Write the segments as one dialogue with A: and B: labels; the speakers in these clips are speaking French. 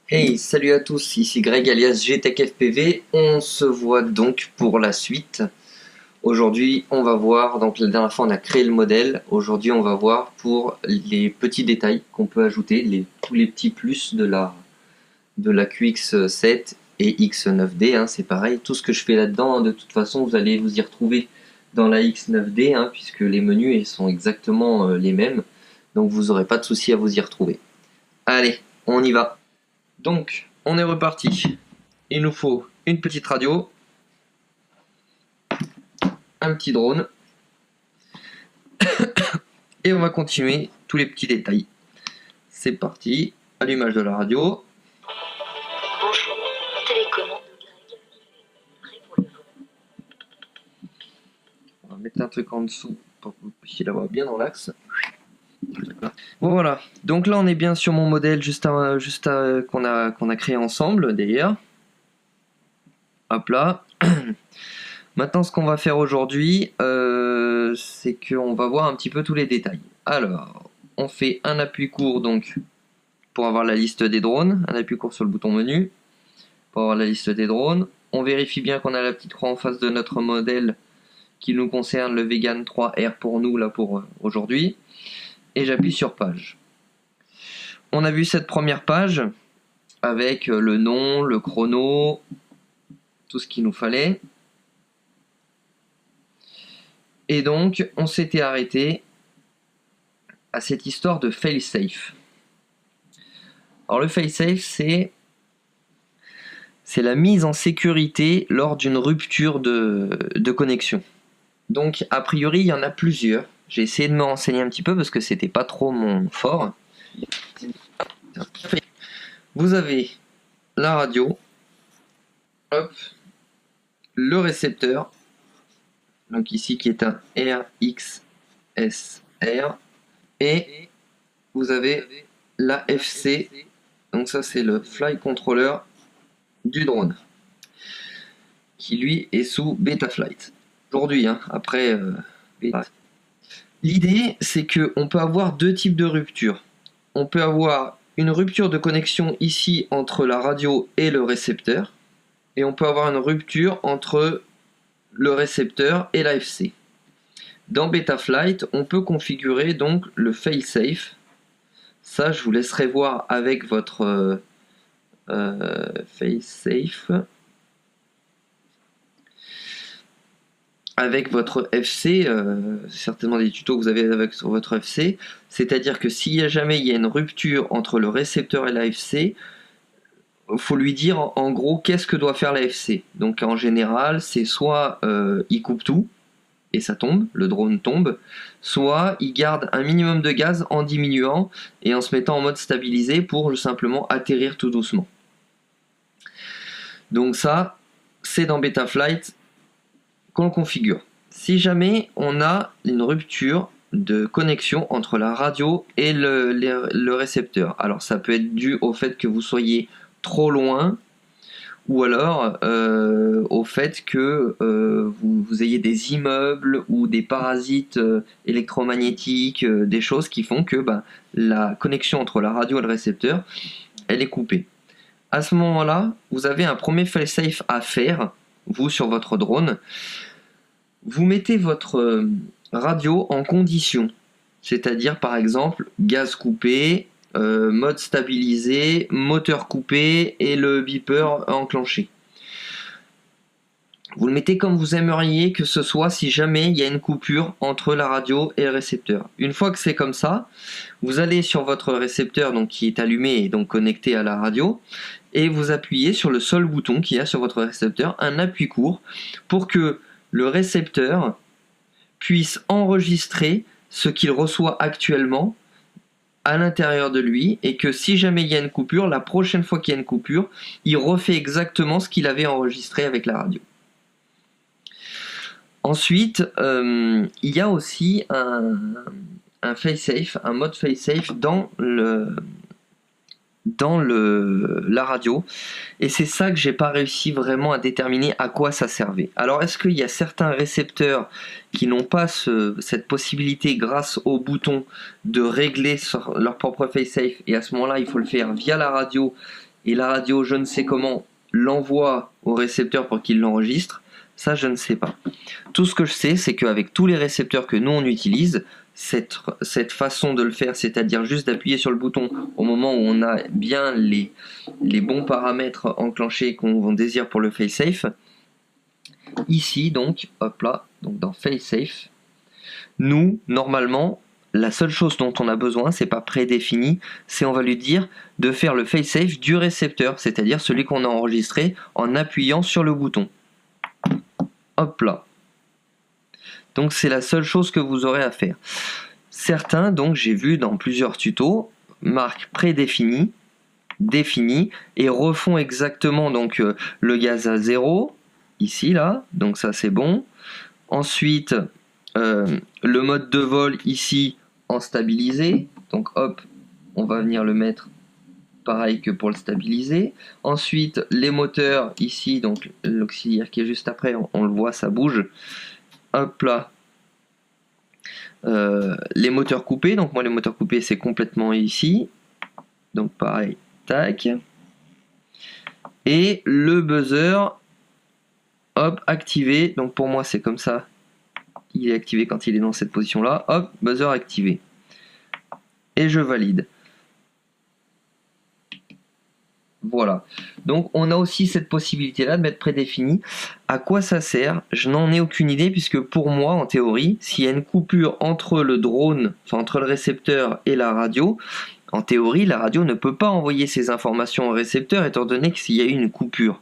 A: Hey, salut à tous, ici Greg alias GTechFPV. On se voit donc pour la suite. Aujourd'hui, on va voir, donc la dernière fois on a créé le modèle. Aujourd'hui, on va voir pour les petits détails qu'on peut ajouter, tous les petits plus de la QX7 et X9D, hein, c'est pareil. Tout ce que je fais là-dedans, hein, de toute façon, vous allez vous y retrouver dans la X9D, hein, puisque les menus ils sont exactement les mêmes. Donc vous n'aurez pas de souci à vous y retrouver. Allez, on y va. Donc, on est reparti. Il nous faut une petite radio, un petit drone, et on va continuer tous les petits détails. C'est parti, allumage de la radio.
B: Bonjour, télécommande de Greg.
A: On va mettre un truc en dessous pour que vous puissiez l'avoir bien dans l'axe. Bon, voilà, donc là on est bien sur mon modèle qu'on a créé ensemble d'ailleurs. Hop là. Maintenant, ce qu'on va faire aujourd'hui, c'est qu'on va voir un petit peu tous les détails. Alors, on fait un appui court donc pour avoir la liste des drones, un appui court sur le bouton menu pour avoir la liste des drones. On vérifie bien qu'on a la petite croix en face de notre modèle qui nous concerne, le Vegan 3R pour nous là pour aujourd'hui. Et j'appuie sur page. On a vu cette première page avec le nom, le chrono, tout ce qu'il nous fallait. Et donc, on s'était arrêté à cette histoire de failsafe. Alors le failsafe, c'est la mise en sécurité lors d'une rupture de connexion. Donc, a priori, il y en a plusieurs. J'ai essayé de me renseigner un petit peu parce que c'était pas trop mon fort. Vous avez la radio, hop, le récepteur, donc ici qui est un RXSR, et vous avez la FC, donc ça c'est le Flight Controller du drone, qui lui est sous Betaflight. Aujourd'hui, hein, après Beta. L'idée c'est qu'on peut avoir deux types de ruptures. On peut avoir une rupture de connexion ici entre la radio et le récepteur, et on peut avoir une rupture entre le récepteur et la FC. Dans Betaflight, on peut configurer donc le failsafe. Ça, je vous laisserai voir avec votre failsafe. Avec votre FC, certainement des tutos que vous avez avec sur votre FC, c'est-à-dire que si jamais il y a une rupture entre le récepteur et la FC, il faut lui dire en gros qu'est-ce que doit faire la FC. Donc en général, c'est soit il coupe tout, et ça tombe, le drone tombe, soit il garde un minimum de gaz en diminuant et en se mettant en mode stabilisé pour simplement atterrir tout doucement. Donc ça, c'est dans Betaflight qu'on configure. Si jamais on a une rupture de connexion entre la radio et le récepteur, alors ça peut être dû au fait que vous soyez trop loin, ou alors au fait que vous ayez des immeubles ou des parasites électromagnétiques, des choses qui font que la connexion entre la radio et le récepteur, elle est coupée. À ce moment-là, vous avez un premier failsafe à faire, vous sur votre drone. Vous mettez votre radio en condition, c'est-à-dire par exemple gaz coupé, mode stabilisé, moteur coupé et le beeper enclenché. Vous le mettez comme vous aimeriez que ce soit si jamais il y a une coupure entre la radio et le récepteur. Une fois que c'est comme ça, vous allez sur votre récepteur donc, qui est allumé et donc connecté à la radio, et vous appuyez sur le seul bouton qu'il y a sur votre récepteur, un appui court, pour que le récepteur puisse enregistrer ce qu'il reçoit actuellement à l'intérieur de lui, et que si jamais il y a une coupure, la prochaine fois qu'il y a une coupure, il refait exactement ce qu'il avait enregistré avec la radio. Ensuite, il y a aussi un failsafe, un mode failsafe dans la radio, et c'est ça que j'ai pas réussi vraiment à déterminer à quoi ça servait. Alors est-ce qu'il y a certains récepteurs qui n'ont pas cette possibilité grâce au bouton de régler leur propre failsafe, et à ce moment là il faut le faire via la radio, et la radio, je ne sais comment, l'envoie au récepteur pour qu'il l'enregistre, ça je ne sais pas. Tout ce que je sais, c'est qu'avec tous les récepteurs que nous on utilise, cette façon de le faire, c'est-à-dire juste d'appuyer sur le bouton au moment où on a bien les bons paramètres enclenchés qu'on désire pour le FaceSafe, ici donc, hop là, donc dans FaceSafe, nous, normalement, la seule chose dont on a besoin, c'est pas prédéfini, c'est on va lui dire de faire le FaceSafe du récepteur, c'est-à-dire celui qu'on a enregistré en appuyant sur le bouton. Hop là. Donc c'est la seule chose que vous aurez à faire. Certains, donc j'ai vu dans plusieurs tutos, marquent prédéfini, défini, et refont exactement donc le gaz à 0, ici là, donc ça c'est bon. Ensuite, le mode de vol ici en stabilisé, donc hop, on va venir le mettre pareil que pour le stabiliser. Ensuite, les moteurs ici, donc l'auxiliaire qui est juste après, on le voit, ça bouge. Hop là. Les moteurs coupés, donc moi les moteurs coupés c'est complètement ici. Donc pareil, tac. Et le buzzer, hop, activé. Donc pour moi c'est comme ça. Il est activé quand il est dans cette position là, hop, buzzer activé. Et je valide. Voilà. Donc on a aussi cette possibilité là de mettre prédéfini. À quoi ça sert? Je n'en ai aucune idée puisque pour moi en théorie, s'il y a une coupure entre le drone, enfin entre le récepteur et la radio, en théorie la radio ne peut pas envoyer ces informations au récepteur étant donné qu'il y a eu une coupure.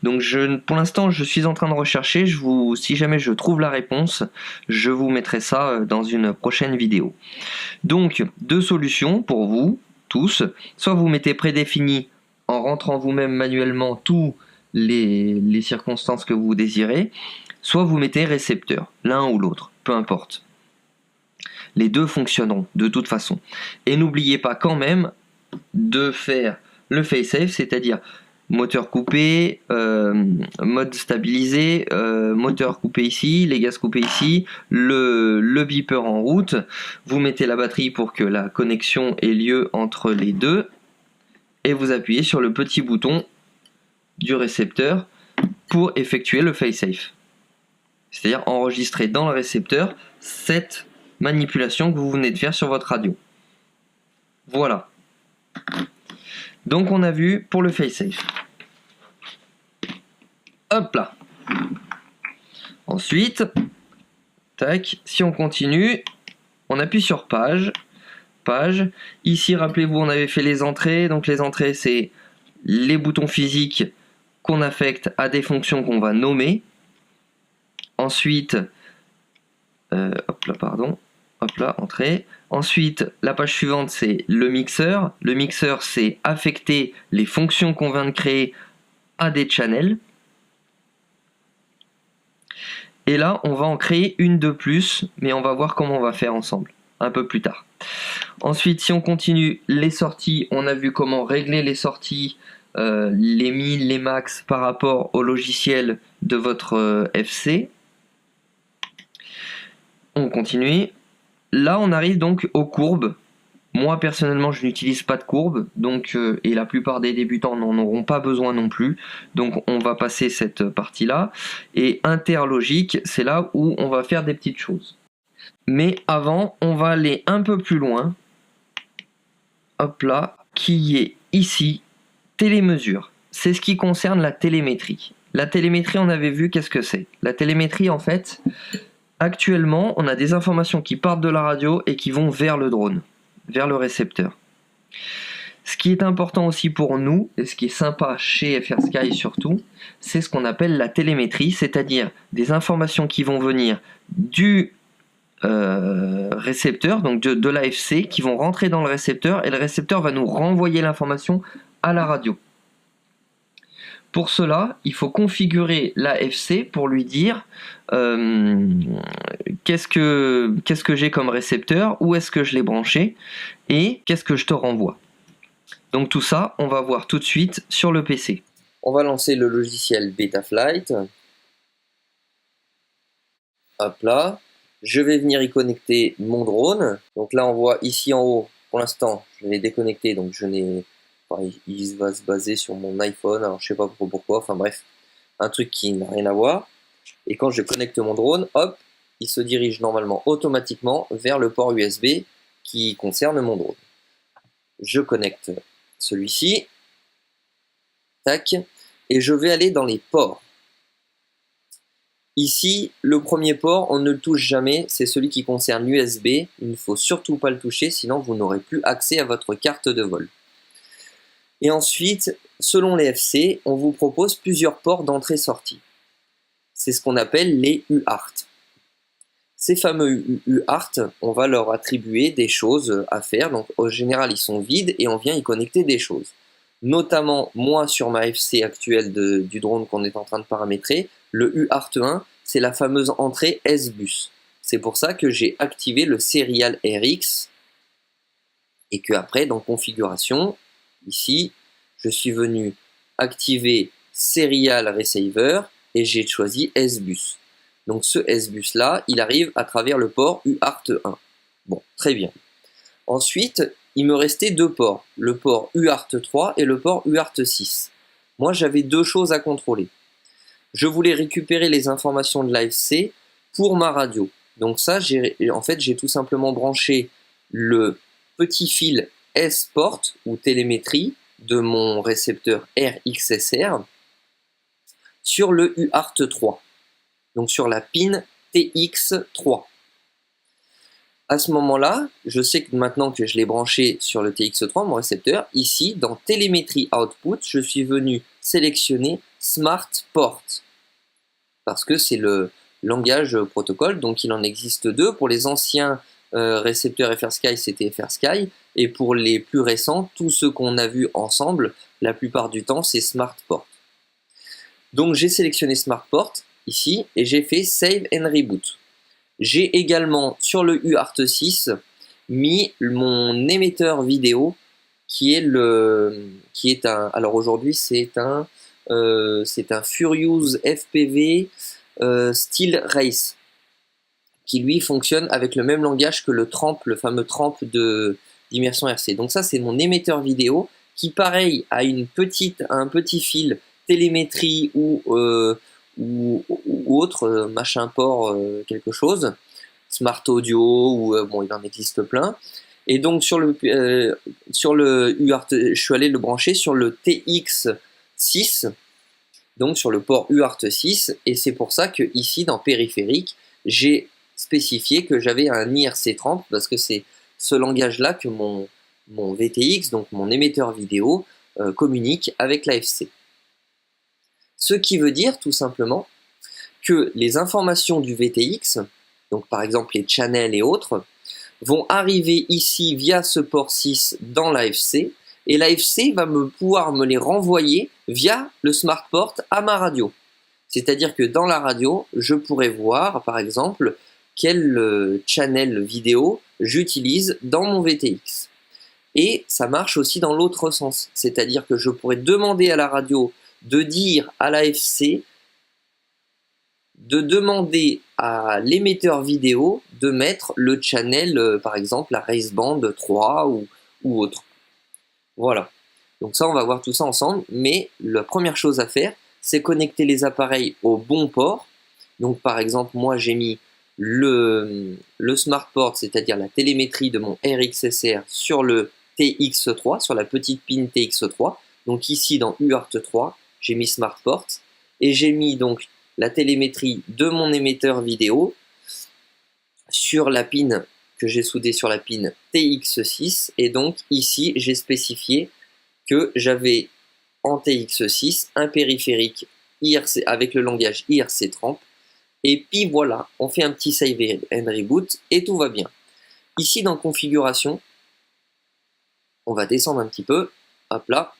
A: Donc pour l'instant je suis en train de rechercher, si jamais je trouve la réponse, je vous mettrai ça dans une prochaine vidéo. Donc deux solutions pour vous tous, soit vous mettez prédéfini en rentrant vous-même manuellement tous les circonstances que vous désirez, soit vous mettez récepteur, l'un ou l'autre, peu importe. Les deux fonctionneront de toute façon. Et n'oubliez pas quand même de faire le FaceSafe, c'est-à-dire moteur coupé, mode stabilisé, moteur coupé ici, les gaz coupés ici, le beeper en route. Vous mettez la batterie pour que la connexion ait lieu entre les deux et vous appuyez sur le petit bouton du récepteur pour effectuer le FaceSafe. C'est-à-dire enregistrer dans le récepteur cette manipulation que vous venez de faire sur votre radio. Voilà. Donc on a vu pour le FaceSafe. Hop là. Ensuite, tac, si on continue, on appuie sur page. Page. Ici, rappelez-vous, on avait fait les entrées. Donc les entrées, c'est les boutons physiques qu'on affecte à des fonctions qu'on va nommer. Ensuite, hop là, pardon. Hop là, entrée. Ensuite, la page suivante, c'est le mixeur. Le mixeur, c'est affecter les fonctions qu'on vient de créer à des channels. Et là, on va en créer une de plus, mais on va voir comment on va faire ensemble, un peu plus tard. Ensuite, si on continue les sorties, on a vu comment régler les sorties, les min, les max par rapport au logiciel de votre FC. On continue. Là, on arrive donc aux courbes. Moi, personnellement, je n'utilise pas de courbes, donc, et la plupart des débutants n'en auront pas besoin non plus. Donc, on va passer cette partie-là. Et interlogique, c'est là où on va faire des petites choses. Mais avant, on va aller un peu plus loin. Hop là, qui est ici, télémesure. C'est ce qui concerne la télémétrie. La télémétrie, on avait vu qu'est-ce que c'est. La télémétrie, en fait, actuellement, on a des informations qui partent de la radio et qui vont vers le drone, vers le récepteur. Ce qui est important aussi pour nous, et ce qui est sympa chez FR Sky surtout, c'est ce qu'on appelle la télémétrie, c'est-à-dire des informations qui vont venir du récepteur, donc de l'AFC, qui vont rentrer dans le récepteur, et le récepteur va nous renvoyer l'information à la radio. Pour cela, il faut configurer l'AFC pour lui dire qu'est-ce que j'ai comme récepteur, où est-ce que je l'ai branché, et qu'est-ce que je te renvoie. Donc tout ça, on va voir tout de suite sur le PC. On va lancer le logiciel Betaflight. Hop là. Je vais venir y connecter mon drone. Donc là, on voit ici en haut, pour l'instant, je l'ai déconnecté, donc je n'ai il va se baser sur mon iPhone, alors je sais pas pourquoi, enfin bref, un truc qui n'a rien à voir. Et quand je connecte mon drone, hop, il se dirige normalement automatiquement vers le port USB qui concerne mon drone. Je connecte celui-ci, tac, et je vais aller dans les ports. Ici, le premier port, on ne le touche jamais, c'est celui qui concerne l'USB. Il ne faut surtout pas le toucher, sinon vous n'aurez plus accès à votre carte de vol. Et ensuite, selon les FC, on vous propose plusieurs ports d'entrée-sortie. C'est ce qu'on appelle les UART. Ces fameux UART, on va leur attribuer des choses à faire. Donc, au général, ils sont vides et on vient y connecter des choses. Notamment, moi, sur ma FC actuelle du drone qu'on est en train de paramétrer, le UART1, c'est la fameuse entrée S-Bus. C'est pour ça que j'ai activé le Serial RX et que après, dans Configuration, ici, je suis venu activer Serial Receiver et j'ai choisi S-Bus. Donc ce S-Bus là, il arrive à travers le port UART1. Bon, très bien. Ensuite, il me restait deux ports, le port UART3 et le port UART6. Moi, j'avais deux choses à contrôler. Je voulais récupérer les informations de l'AFC pour ma radio. Donc ça, j'ai tout simplement branché le petit fil S-Port ou télémétrie de mon récepteur RXSR sur le UART3. Donc sur la pin TX3. À ce moment-là, je sais que maintenant que je l'ai branché sur le TX3, mon récepteur, ici, dans Télémétrie Output, je suis venu sélectionner Smart Port. Parce que c'est le langage protocole, donc il en existe deux. Pour les anciens récepteurs FrSky, c'était FrSky. Et pour les plus récents, tous ceux qu'on a vus ensemble, la plupart du temps, c'est Smart Port. Donc j'ai sélectionné Smart Port ici et j'ai fait Save and Reboot. J'ai également sur le UART6 mis mon émetteur vidéo qui est un, alors aujourd'hui c'est un Furious FPV Steel Race qui lui fonctionne avec le même langage que le TRAMP, le fameux TRAMP d'immersion RC. Donc ça c'est mon émetteur vidéo qui pareil a un petit fil télémétrie ou autre machin port quelque chose, smart audio ou bon il en existe plein. Et donc sur le UART, je suis allé le brancher sur le TX6, donc sur le port UART6, et c'est pour ça que ici dans périphérique j'ai spécifié que j'avais un IRC30 parce que c'est ce langage là que mon VTX, donc mon émetteur vidéo, communique avec l'AFC. Ce qui veut dire tout simplement que les informations du VTX, donc par exemple les channels et autres, vont arriver ici via ce port 6 dans l'AFC et l'AFC va pouvoir me les renvoyer via le smart port à ma radio. C'est-à-dire que dans la radio, je pourrais voir par exemple quel channel vidéo j'utilise dans mon VTX. Et ça marche aussi dans l'autre sens, c'est-à-dire que je pourrais demander à la radio de dire à l'AFC de demander à l'émetteur vidéo de mettre le channel, par exemple la Raceband 3 ou autre. Voilà. Donc ça, on va voir tout ça ensemble, mais la première chose à faire, c'est connecter les appareils au bon port. Donc par exemple, moi j'ai mis le smart port, c'est-à-dire la télémétrie de mon RXSR sur le TX3, sur la petite pin TX3. Donc ici dans UART3, j'ai mis smart port et j'ai mis donc la télémétrie de mon émetteur vidéo sur la pin que j'ai soudée sur la pin TX6 et donc ici j'ai spécifié que j'avais en TX6 un périphérique IRC avec le langage IRC30 et puis voilà, on fait un petit save and reboot et tout va bien. Ici dans configuration, on va descendre un petit peu, hop là.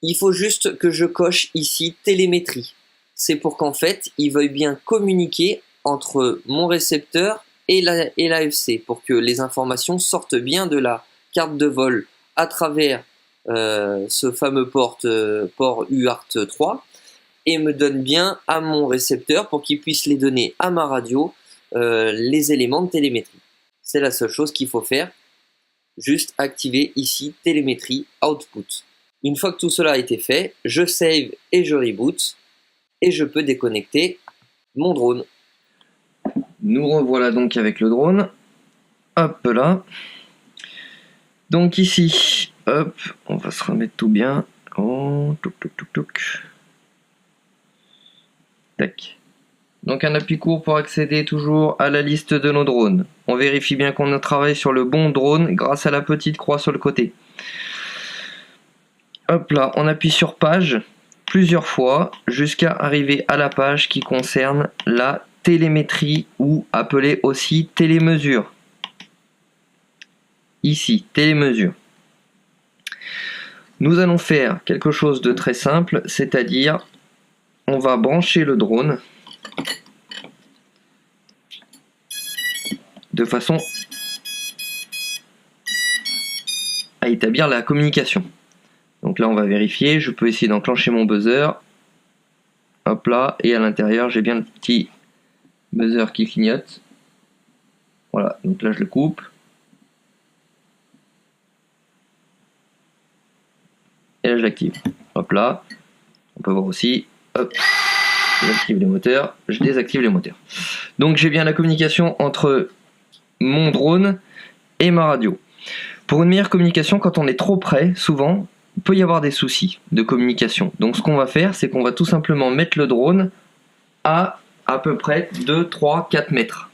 A: Il faut juste que je coche ici télémétrie. C'est pour qu'en fait, il veuille bien communiquer entre mon récepteur et l'AFC pour que les informations sortent bien de la carte de vol à travers ce fameux port UART3 et me donne bien à mon récepteur pour qu'il puisse les donner à ma radio les éléments de télémétrie. C'est la seule chose qu'il faut faire.
C: juste activer ici télémétrie output. Une fois que tout cela a été fait, je save et je reboot et je peux déconnecter mon drone.
A: Nous revoilà donc avec le drone. Hop là. Donc ici, hop, on va se remettre tout bien. Oh, touc, touc, touc, touc. Tac. Donc un appui court pour accéder toujours à la liste de nos drones. On vérifie bien qu'on a travaillé sur le bon drone grâce à la petite croix sur le côté. Hop là, on appuie sur page plusieurs fois jusqu'à arriver à la page qui concerne la télémétrie ou appelée aussi télémesure. Ici, télémesure. Nous allons faire quelque chose de très simple, c'est-à-dire on va brancher le drone de façon à établir la communication. Donc là on va vérifier, je peux essayer d'enclencher mon buzzer. Hop là, et à l'intérieur j'ai bien le petit buzzer qui clignote. Voilà, donc là je le coupe. Et là je l'active. Hop là, on peut voir aussi, hop, j'active les moteurs, je désactive les moteurs. Donc j'ai bien la communication entre mon drone et ma radio. Pour une meilleure communication, quand on est trop près, souvent, il peut y avoir des soucis de communication. Donc ce qu'on va faire, c'est qu'on va tout simplement mettre le drone à peu près 2, 3, 4 mètres.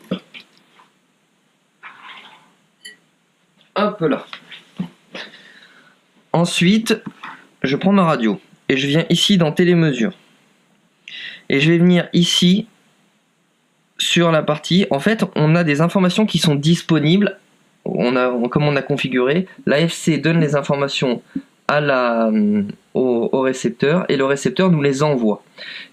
A: Hop là. Ensuite, je prends ma radio et je viens ici dans télémesure. Et je vais venir ici sur la partie, en fait, on a des informations qui sont disponibles. Comme on a configuré, l'AFC donne les informations au récepteur et le récepteur nous les envoie.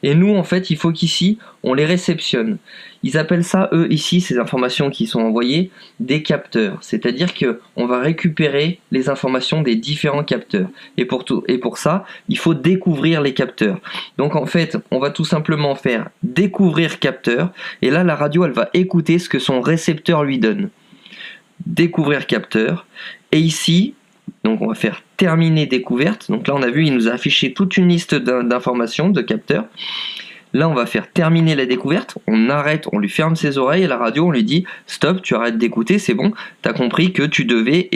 A: Et nous, en fait, il faut qu'ici, on les réceptionne. Ils appellent ça, eux, ici, ces informations qui sont envoyées, des capteurs. C'est-à-dire qu'on va récupérer les informations des différents capteurs. Et pour ça, il faut découvrir les capteurs. Donc, en fait, on va tout simplement faire découvrir capteur. Et là, la radio, elle va écouter ce que son récepteur lui donne. Découvrir capteur. Et ici, donc on va faire terminer découverte. Donc là, on a vu, il nous a affiché toute une liste d'informations, de capteurs. Là, on va faire terminer la découverte, on arrête, on lui ferme ses oreilles, et la radio, on lui dit « Stop, tu arrêtes d'écouter, c'est bon, t'as compris que tu devais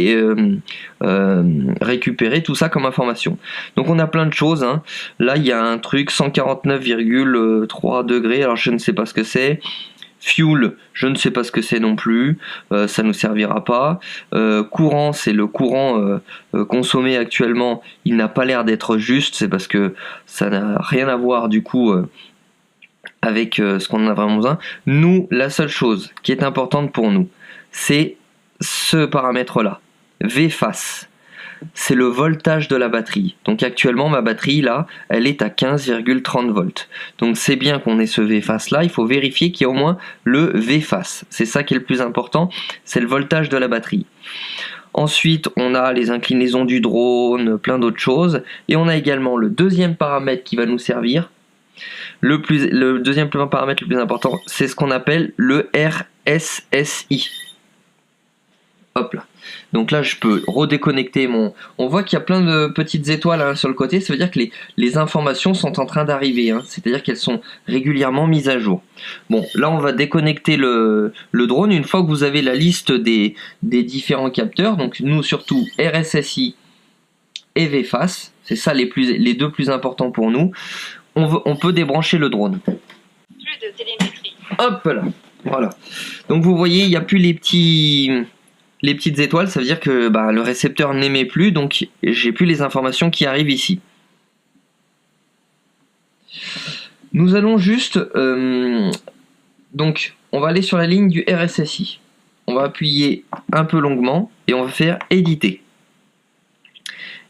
A: récupérer tout ça comme information. » Donc on a plein de choses, hein. Là, il y a un truc, 149,3 degrés, alors je ne sais pas ce que c'est. Fuel, je ne sais pas ce que c'est non plus, ça ne nous servira pas. Courant, c'est le courant consommé actuellement, il n'a pas l'air d'être juste, c'est parce que ça n'a rien à voir du coup avec ce qu'on a vraiment besoin. Nous, la seule chose qui est importante pour nous, c'est ce paramètre-là, VFAS. C'est le voltage de la batterie. Donc actuellement, ma batterie, là, elle est à 15,30 volts. Donc c'est bien qu'on ait ce VFAS-là, il faut vérifier qu'il y a au moins le VFAS. C'est ça qui est le plus important, c'est le voltage de la batterie. Ensuite, on a les inclinaisons du drone, plein d'autres choses. Et on a également le deuxième paramètre qui va nous servir. Le deuxième paramètre le plus important, c'est ce qu'on appelle le RSSI. Hop là. Donc là, je peux redéconnecter mon... On voit qu'il y a plein de petites étoiles hein, sur le côté. Ça veut dire que les informations sont en train d'arriver. Hein. C'est-à-dire qu'elles sont régulièrement mises à jour. Bon, là, on va déconnecter le drone. Une fois que vous avez la liste des différents capteurs, donc nous, surtout RSSI et VFAS, c'est ça les deux plus importants pour nous, on peut débrancher le drone.
B: Plus de télémétrie.
A: Hop là. Voilà. Donc vous voyez, il n'y a plus les petites étoiles, ça veut dire que le récepteur n'émet plus, donc j'ai plus les informations qui arrivent ici. Nous allons juste... donc, on va aller sur la ligne du RSSI. On va appuyer un peu longuement et on va faire éditer.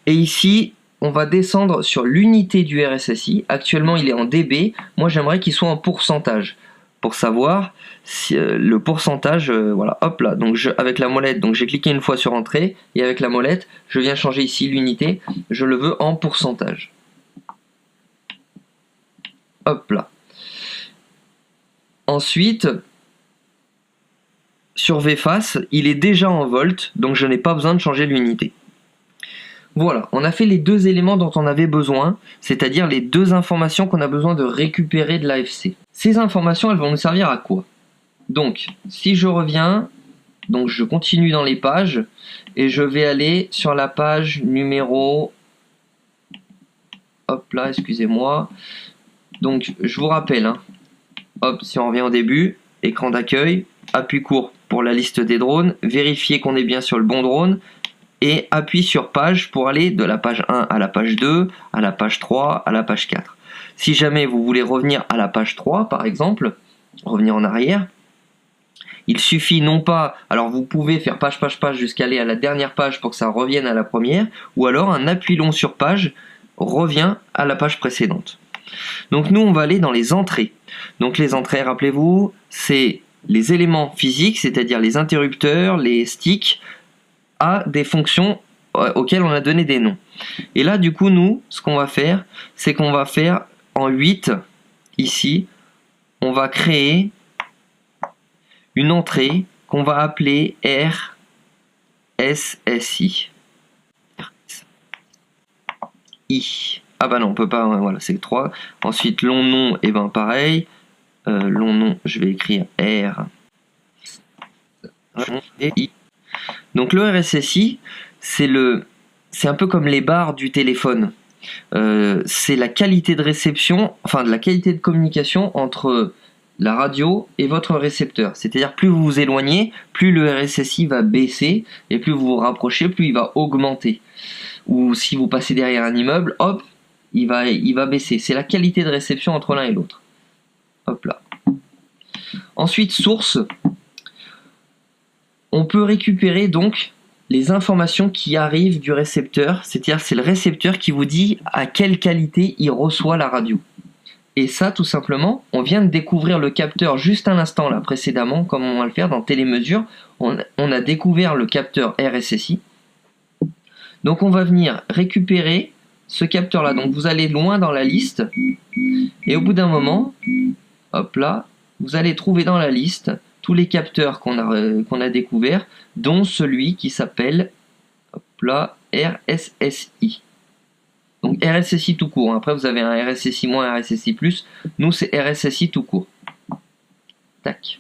A: Et ici, on va descendre sur l'unité du RSSI. Actuellement, il est en dB. Moi, j'aimerais qu'il soit en pourcentage. Pour savoir si, le pourcentage, voilà, hop là, donc avec la molette, donc j'ai cliqué une fois sur entrée, et avec la molette, je viens changer ici l'unité, je le veux en pourcentage. Hop là. Ensuite, sur VFAS, il est déjà en volts, donc je n'ai pas besoin de changer l'unité. Voilà, on a fait les deux éléments dont on avait besoin, c'est-à-dire les deux informations qu'on a besoin de récupérer de l'AFC. Ces informations, elles vont nous servir à quoi? Donc, si je reviens, donc je continue dans les pages, et je vais aller sur la page numéro... Hop là, excusez-moi. Donc, je vous rappelle, hein. Hop, si on revient au début, écran d'accueil, appui court pour la liste des drones, vérifier qu'on est bien sur le bon drone, et appuie sur page pour aller de la page 1 à la page 2, à la page 3, à la page 4. Si jamais vous voulez revenir à la page 3, par exemple, revenir en arrière, il suffit non pas, alors vous pouvez faire page, page, page jusqu'à aller à la dernière page pour que ça revienne à la première, ou alors un appui long sur page revient à la page précédente. Donc nous, on va aller dans les entrées. Donc les entrées, rappelez-vous, c'est les éléments physiques, c'est-à-dire les interrupteurs, les sticks, à des fonctions auxquelles on a donné des noms. Et là, du coup, nous, ce qu'on va faire, c'est qu'on va faire en 8, ici, on va créer une entrée qu'on va appeler RSSI. Ah bah non, on peut pas, voilà, c'est 3. Ensuite, long nom, et ben pareil. Long nom, je vais écrire R. Et I. Donc le RSSI, c'est un peu comme les barres du téléphone. C'est la qualité de réception, enfin de la qualité de communication entre la radio et votre récepteur. C'est-à-dire plus vous vous éloignez, plus le RSSI va baisser, et plus vous vous rapprochez, plus il va augmenter. Ou si vous passez derrière un immeuble, hop, il va baisser. C'est la qualité de réception entre l'un et l'autre. Hop là. Ensuite, source. On peut récupérer donc les informations qui arrivent du récepteur, c'est-à-dire c'est le récepteur qui vous dit à quelle qualité il reçoit la radio. Et ça, tout simplement, on vient de découvrir le capteur juste un instant là précédemment, comme on va le faire dans télémesure. On a découvert le capteur RSSI. Donc on va venir récupérer ce capteur là. Donc vous allez loin dans la liste et au bout d'un moment, hop là, vous allez trouver dans la liste tous les capteurs qu'on a découverts, dont celui qui s'appelle RSSI. Donc RSSI tout court. Après vous avez un RSSI-, un RSSI+. Nous c'est RSSI tout court. Tac.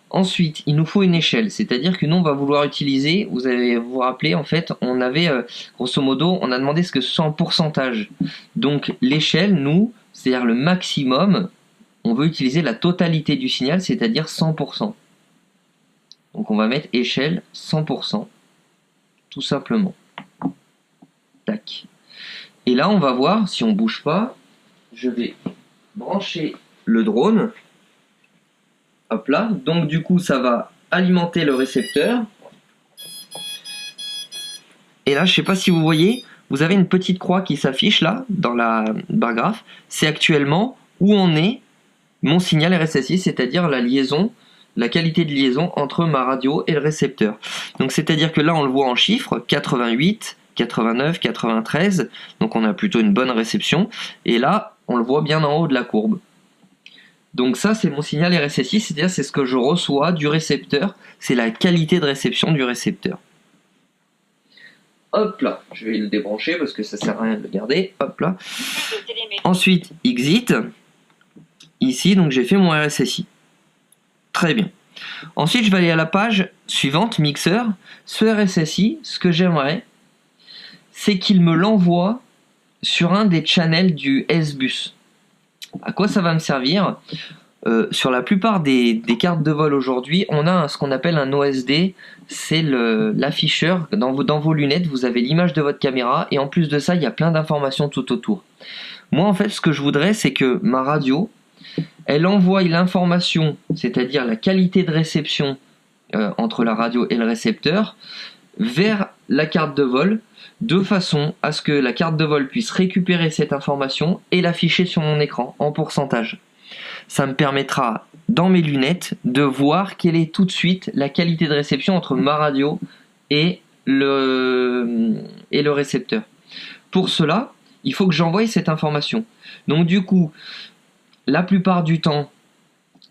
A: Ensuite, il nous faut une échelle, c'est-à-dire que nous on va vouloir utiliser, vous allez vous rappeler en fait, on avait grosso modo, on a demandé ce que ce soit en pourcentage. Donc l'échelle, nous, c'est-à-dire le maximum, on veut utiliser la totalité du signal, c'est-à-dire 100%. Donc on va mettre échelle 100%, tout simplement. Tac. Et là on va voir, si on bouge pas, je vais brancher le drone. Hop là, donc du coup ça va alimenter le récepteur. Et là je sais pas si vous voyez, vous avez une petite croix qui s'affiche là, dans la barre graphe. C'est actuellement où on est mon signal RSSI, c'est-à-dire la liaison, la qualité de liaison entre ma radio et le récepteur. Donc c'est-à-dire que là on le voit en chiffres, 88, 89, 93, donc on a plutôt une bonne réception. Et là on le voit bien en haut de la courbe. Donc ça c'est mon signal RSSI, c'est-à-dire c'est ce que je reçois du récepteur, c'est la qualité de réception du récepteur. Hop là, je vais le débrancher parce que ça sert à rien de le garder, hop là. Ensuite, exit, ici donc j'ai fait mon RSSI. Très bien. Ensuite je vais aller à la page suivante, mixeur. Ce RSSI, ce que j'aimerais, c'est qu'il me l'envoie sur un des channels du S-Bus. À quoi ça va me servir? Sur la plupart des cartes de vol aujourd'hui, on a ce qu'on appelle un OSD, c'est l'afficheur. Dans vos lunettes, vous avez l'image de votre caméra et en plus de ça, il y a plein d'informations tout autour. Moi, en fait, ce que je voudrais, c'est que ma radio, elle envoie l'information, c'est-à-dire la qualité de réception entre la radio et le récepteur, vers la carte de vol, de façon à ce que la carte de vol puisse récupérer cette information et l'afficher sur mon écran en pourcentage. Ça me permettra, dans mes lunettes, de voir quelle est tout de suite la qualité de réception entre ma radio et le récepteur. Pour cela, il faut que j'envoie cette information. Donc du coup, la plupart du temps,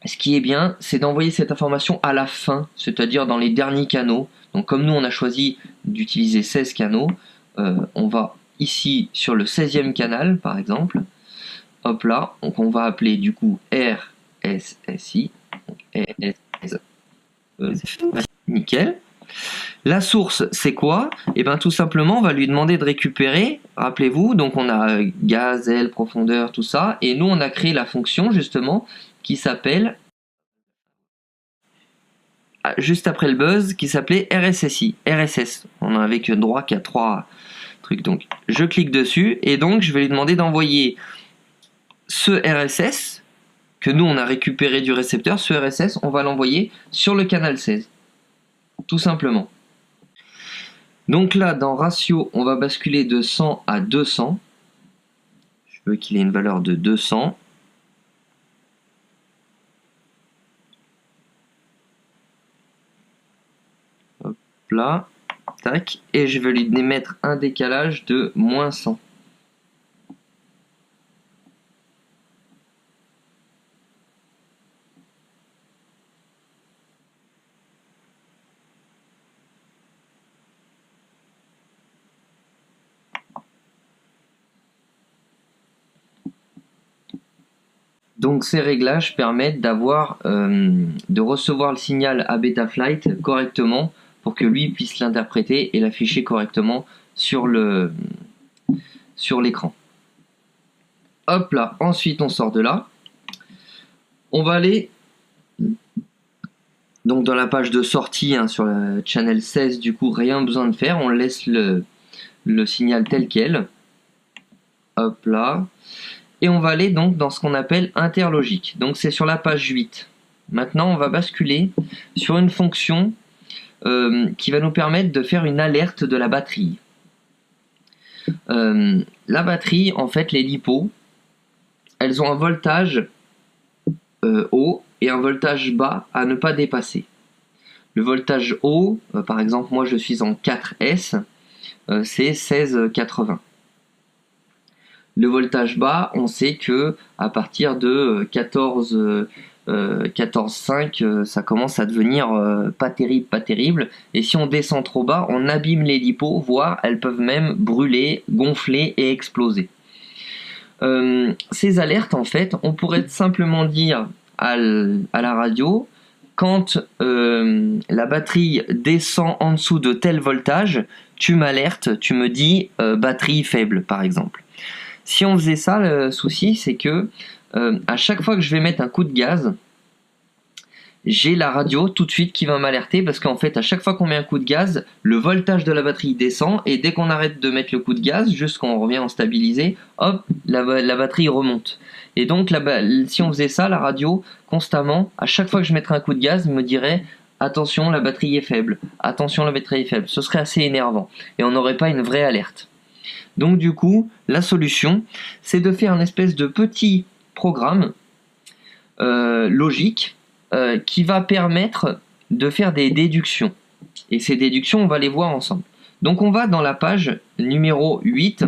A: ce qui est bien, c'est d'envoyer cette information à la fin, c'est-à-dire dans les derniers canaux. Donc comme nous, on a choisi d'utiliser 16 canaux, on va ici sur le 16e canal, par exemple. Hop là, donc on va appeler du coup RSSI. Nickel. La source, c'est quoi? Et bien tout simplement, on va lui demander de récupérer, rappelez-vous, donc on a gaz, aile, profondeur, tout ça, et nous on a créé la fonction justement qui s'appelle, juste après le buzz, qui s'appelait RSSI, RSS. On en avait que droit qu'à 3 trucs. Donc je clique dessus, et donc je vais lui demander d'envoyer ce RSS, que nous on a récupéré du récepteur, ce RSS, on va l'envoyer sur le canal 16. Tout simplement. Donc là, dans ratio, on va basculer de 100 à 200. Je veux qu'il ait une valeur de 200. Hop là. Tac. Et je vais lui mettre un décalage de moins 100. Donc ces réglages permettent de recevoir le signal à Betaflight correctement pour que lui puisse l'interpréter et l'afficher correctement sur l'écran. Hop là, ensuite on sort de là. On va aller donc dans la page de sortie sur la channel 16, du coup rien besoin de faire, on laisse le signal tel quel. Hop là. Et on va aller donc dans ce qu'on appelle interlogique. Donc c'est sur la page 8. Maintenant on va basculer sur une fonction qui va nous permettre de faire une alerte de la batterie. La batterie, en fait, les LiPo, elles ont un voltage haut et un voltage bas à ne pas dépasser. Le voltage haut, par exemple moi je suis en 4S, c'est 1680. Le voltage bas, on sait que à partir de 14,5, ça commence à devenir pas terrible. Et si on descend trop bas, on abîme les LiPo, voire elles peuvent même brûler, gonfler et exploser. Ces alertes, en fait, on pourrait simplement dire à la radio, quand la batterie descend en dessous de tel voltage, tu m'alertes, tu me dis batterie faible, par exemple. Si on faisait ça, le souci, c'est que à chaque fois que je vais mettre un coup de gaz, j'ai la radio tout de suite qui va m'alerter parce qu'en fait, à chaque fois qu'on met un coup de gaz, le voltage de la batterie descend et dès qu'on arrête de mettre le coup de gaz, juste quand on revient en stabilisé, hop, la batterie remonte. Et donc, si on faisait ça, la radio, constamment, à chaque fois que je mettrais un coup de gaz, me dirait attention, la batterie est faible, attention, la batterie est faible. Ce serait assez énervant et on n'aurait pas une vraie alerte. Donc du coup, la solution, c'est de faire une espèce de petit programme logique qui va permettre de faire des déductions. Et ces déductions, on va les voir ensemble. Donc on va dans la page numéro 8,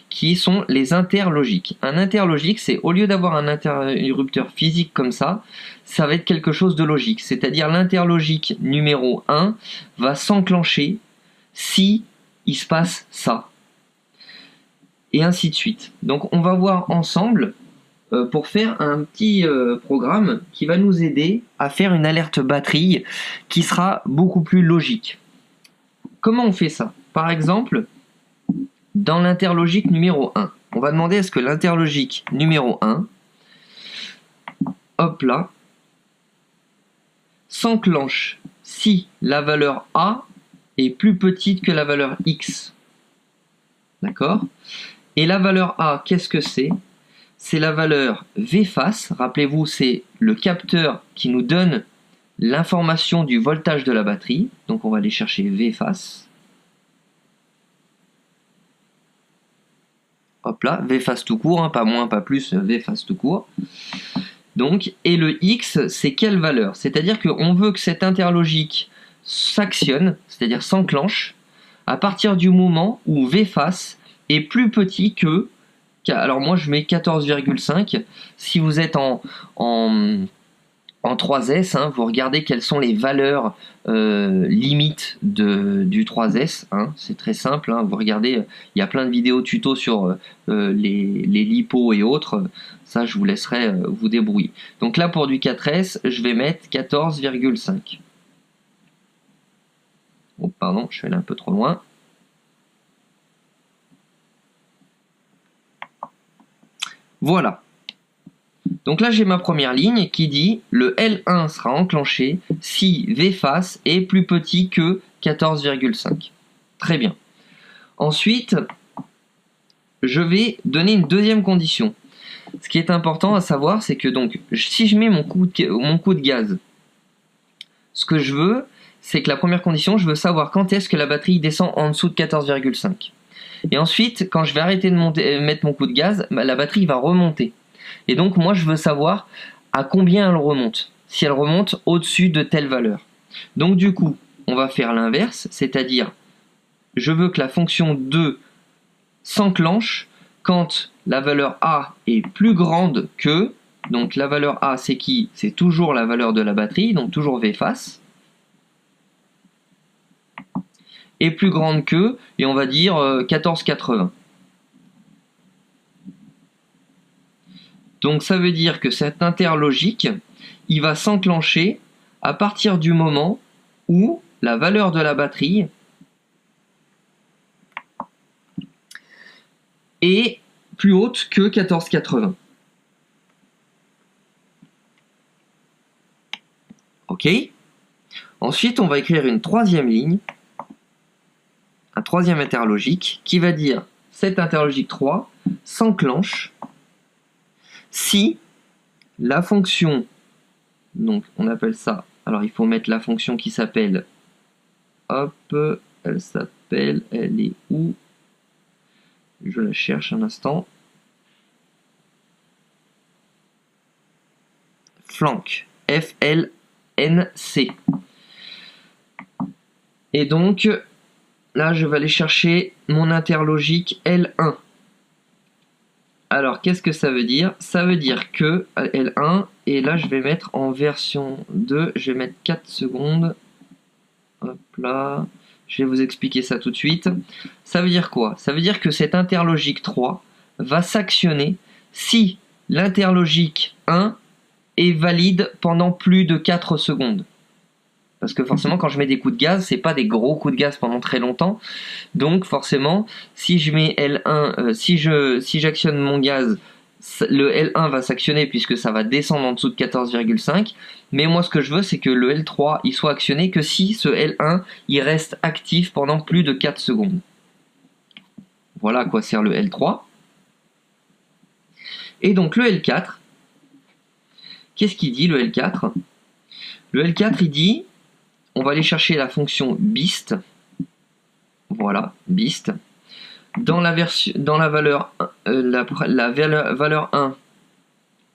A: qui sont les interlogiques. Un interlogique, c'est au lieu d'avoir un interrupteur physique comme ça, ça va être quelque chose de logique. C'est-à-dire l'interlogique numéro 1 va s'enclencher si il se passe ça. Et ainsi de suite. Donc on va voir ensemble pour faire un petit programme qui va nous aider à faire une alerte batterie qui sera beaucoup plus logique. Comment on fait ça? Par exemple, dans l'interlogique numéro 1, on va demander à ce que l'interlogique numéro 1, hop là, s'enclenche si la valeur A est plus petite que la valeur X. D'accord? Et la valeur A, qu'est-ce que c'est? C'est la valeur VFAS. Rappelez-vous, c'est le capteur qui nous donne l'information du voltage de la batterie. Donc on va aller chercher VFAS. Hop là, VFAS tout court, hein, pas moins, pas plus, VFAS tout court. Donc, et le X, c'est quelle valeur? C'est-à-dire qu'on veut que cette interlogique s'actionne, c'est-à-dire s'enclenche, à partir du moment où VFAS est plus petit que, alors moi je mets 14,5, si vous êtes en en 3S, hein, vous regardez quelles sont les valeurs limites du 3S. Hein, c'est très simple. Hein, vous regardez, il y a plein de vidéos tuto sur les lipos et autres. Ça, je vous laisserai vous débrouiller. Donc là, pour du 4S, je vais mettre 14,5. Oh, pardon, je suis allé un peu trop loin. Voilà. Donc là, j'ai ma première ligne qui dit le L1 sera enclenché si VFACE est plus petit que 14,5. Très bien. Ensuite, je vais donner une deuxième condition. Ce qui est important à savoir, c'est que donc, si je mets mon coup de gaz, ce que je veux, c'est que la première condition, je veux savoir quand est-ce que la batterie descend en dessous de 14,5. Et ensuite, quand je vais arrêter de mettre mon coup de gaz, la batterie va remonter. Et donc, moi, je veux savoir à combien elle remonte. Si elle remonte au-dessus de telle valeur. Donc, du coup, on va faire l'inverse, c'est-à-dire, je veux que la fonction 2 s'enclenche quand la valeur A est plus grande que, donc la valeur A, c'est qui? C'est toujours la valeur de la batterie, donc toujours VFACE. Est plus grande que, et on va dire 14,80. Donc ça veut dire que cet interlogique, il va s'enclencher à partir du moment où la valeur de la batterie est plus haute que 14,80. Ok. Ensuite, on va écrire une troisième ligne, un troisième interlogique qui va dire cet interlogique 3 s'enclenche si la fonction, donc on appelle ça, alors il faut mettre la fonction qui s'appelle, hop, elle est où? Je la cherche un instant. Flank, F-L-N-C. Et donc, là, je vais aller chercher mon interlogique L1. Alors, qu'est-ce que ça veut dire? Ça veut dire que L1, et là, je vais mettre en version 2, je vais mettre 4 secondes. Hop là, je vais vous expliquer ça tout de suite. Ça veut dire quoi? Ça veut dire que cet interlogique 3 va s'actionner si l'interlogique 1 est valide pendant plus de 4 secondes. Parce que forcément, quand je mets des coups de gaz, c'est pas des gros coups de gaz pendant très longtemps. Donc forcément, si je mets L1, si j'actionne mon gaz, le L1 va s'actionner puisque ça va descendre en dessous de 14,5. Mais moi, ce que je veux, c'est que le L3 il soit actionné que si ce L1 il reste actif pendant plus de 4 secondes. Voilà à quoi sert le L3. Et donc le L4, qu'est-ce qu'il dit le L4? Le L4 il dit, on va aller chercher la fonction BIST. Voilà, BIST. Dans la valeur, valeur 1,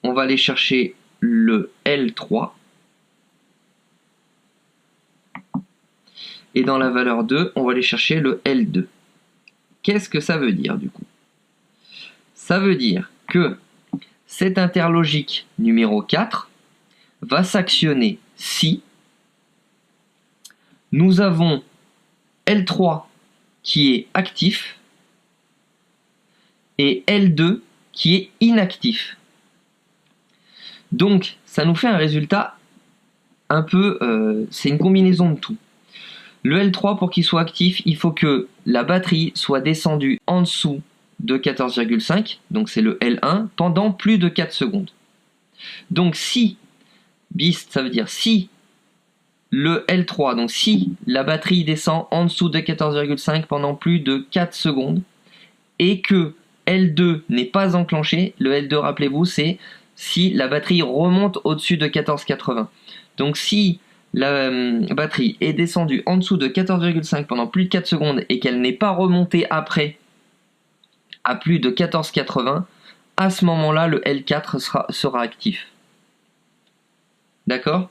A: on va aller chercher le L3. Et dans la valeur 2, on va aller chercher le L2. Qu'est-ce que ça veut dire du coup? Ça veut dire que cet interlogique numéro 4 va s'actionner si nous avons L3 qui est actif et L2 qui est inactif. Donc, ça nous fait un résultat un peu... c'est une combinaison de tout. Le L3, pour qu'il soit actif, il faut que la batterie soit descendue en dessous de 14,5, donc c'est le L1, pendant plus de 4 secondes. Donc si, BIST, ça veut dire si le L3, donc si la batterie descend en dessous de 14,5 pendant plus de 4 secondes, et que L2 n'est pas enclenché, le L2, rappelez-vous, c'est si la batterie remonte au-dessus de 14,80. Donc si la batterie est descendue en dessous de 14,5 pendant plus de 4 secondes et qu'elle n'est pas remontée après à plus de 14,80, à ce moment-là, le L4 sera actif. D'accord?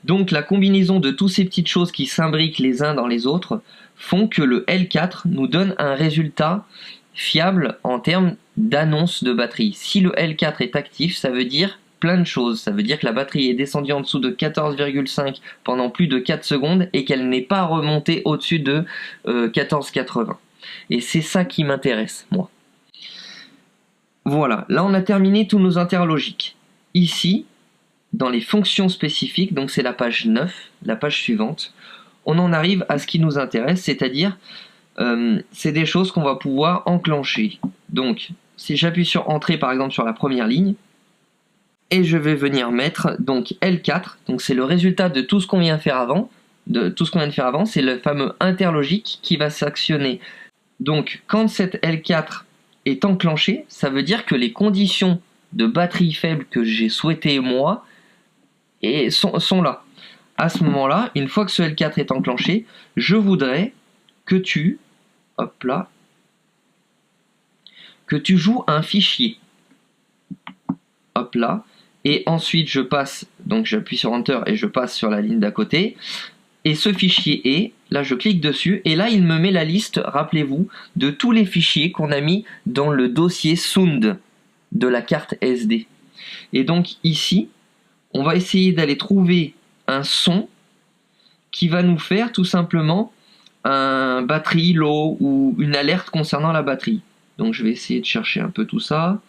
A: Donc la combinaison de toutes ces petites choses qui s'imbriquent les uns dans les autres font que le L4 nous donne un résultat fiable en termes d'annonce de batterie. Si le L4 est actif, ça veut dire plein de choses. Ça veut dire que la batterie est descendue en dessous de 14,5 pendant plus de 4 secondes et qu'elle n'est pas remontée au-dessus de 14,80. Et c'est ça qui m'intéresse, moi. Voilà, là on a terminé tous nos interlogiques. Ici, dans les fonctions spécifiques, donc c'est la page 9, la page suivante, on en arrive à ce qui nous intéresse, c'est-à-dire c'est des choses qu'on va pouvoir enclencher. Donc, si j'appuie sur Entrée par exemple sur la première ligne, et je vais venir mettre donc L4, donc c'est le résultat de tout ce qu'on vient de faire avant, c'est le fameux interlogique qui va s'actionner. Donc, quand cette L4 est enclenchée, ça veut dire que les conditions de batterie faible que j'ai souhaitées moi sont là. À ce moment-là, une fois que ce L4 est enclenché, je voudrais que tu joues un fichier. Hop là. Et ensuite, je passe, donc j'appuie sur Enter et je passe sur la ligne d'à côté. Et ce fichier est, là je clique dessus, et là il me met la liste, rappelez-vous, de tous les fichiers qu'on a mis dans le dossier Sound de la carte SD. Et donc ici, on va essayer d'aller trouver un son qui va nous faire tout simplement un batterie low ou une alerte concernant la batterie. Donc je vais essayer de chercher un peu tout ça.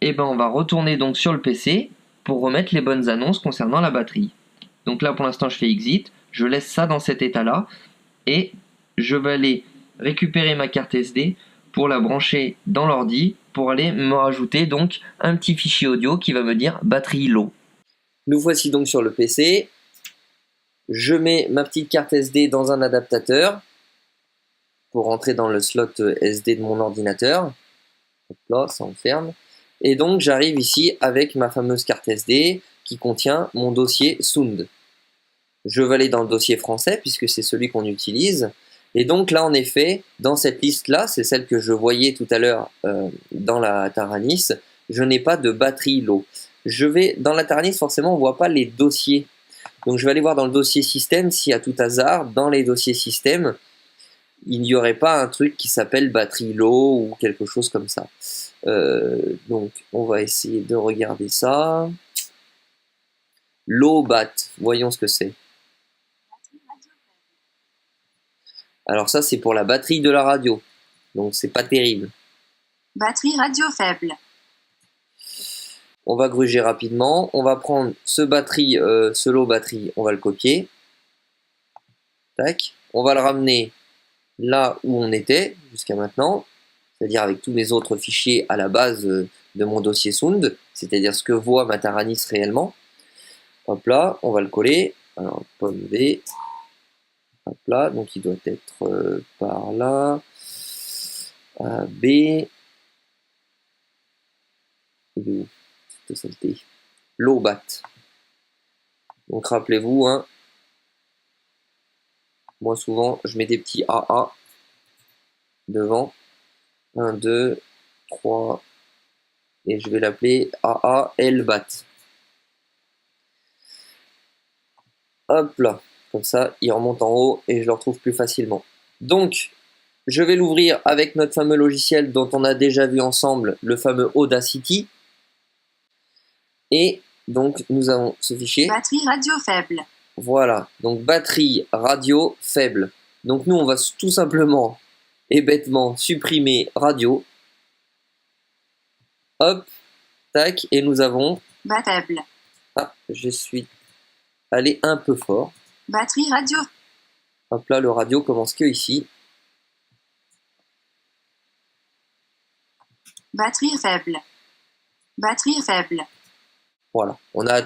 A: Et ben on va retourner donc sur le PC pour remettre les bonnes annonces concernant la batterie. Donc là pour l'instant je fais exit, je laisse ça dans cet état là et je vais aller récupérer ma carte SD pour la brancher dans l'ordi pour aller me rajouter donc un petit fichier audio qui va me dire batterie low.
C: Nous voici donc sur le PC. Je mets ma petite carte SD dans un adaptateur pour rentrer dans le slot SD de mon ordinateur. Hop là, ça enferme. Et donc j'arrive ici avec ma fameuse carte SD qui contient mon dossier Sound. Je vais aller dans le dossier français puisque c'est celui qu'on utilise. Et donc là en effet, dans cette liste-là, c'est celle que je voyais tout à l'heure dans la Taranis, je n'ai pas de batterie low. Dans la Taranis, forcément, on ne voit pas les dossiers. Donc je vais aller voir dans le dossier système si à tout hasard, dans les dossiers système, il n'y aurait pas un truc qui s'appelle batterie low ou quelque chose comme ça. Donc on va essayer de regarder ça. Low bat, voyons ce que c'est. Alors ça c'est pour la batterie de la radio, donc c'est pas terrible.
B: Batterie radio faible.
C: On va gruger rapidement, on va prendre ce low batterie, on va le copier. Tac, on va le ramener là où on était jusqu'à maintenant, c'est-à-dire avec tous mes autres fichiers à la base de mon dossier Sound, c'est-à-dire ce que voit ma Taranis réellement. Hop là, on va le coller. Alors, pomme V. Hop là, donc il doit être par là. A, B. Il est où cette saleté? Low bat. Donc rappelez-vous, hein, moi souvent je mets des petits AA devant. 1, 2, 3. Et je vais l'appeler AA L bat. Hop là. Comme ça, il remonte en haut et je le retrouve plus facilement. Donc, je vais l'ouvrir avec notre fameux logiciel dont on a déjà vu ensemble, le fameux Audacity. Et donc, nous avons ce fichier.
B: Batterie radio faible.
C: Voilà, donc batterie radio faible. Donc nous, on va tout simplement et bêtement supprimer radio. Hop, tac, et nous avons...
B: Bat faible.
C: Ah, je suis allé un peu fort.
B: Batterie radio.
C: Hop là, le radio commence que ici.
B: Batterie faible. Batterie faible.
C: Voilà, on a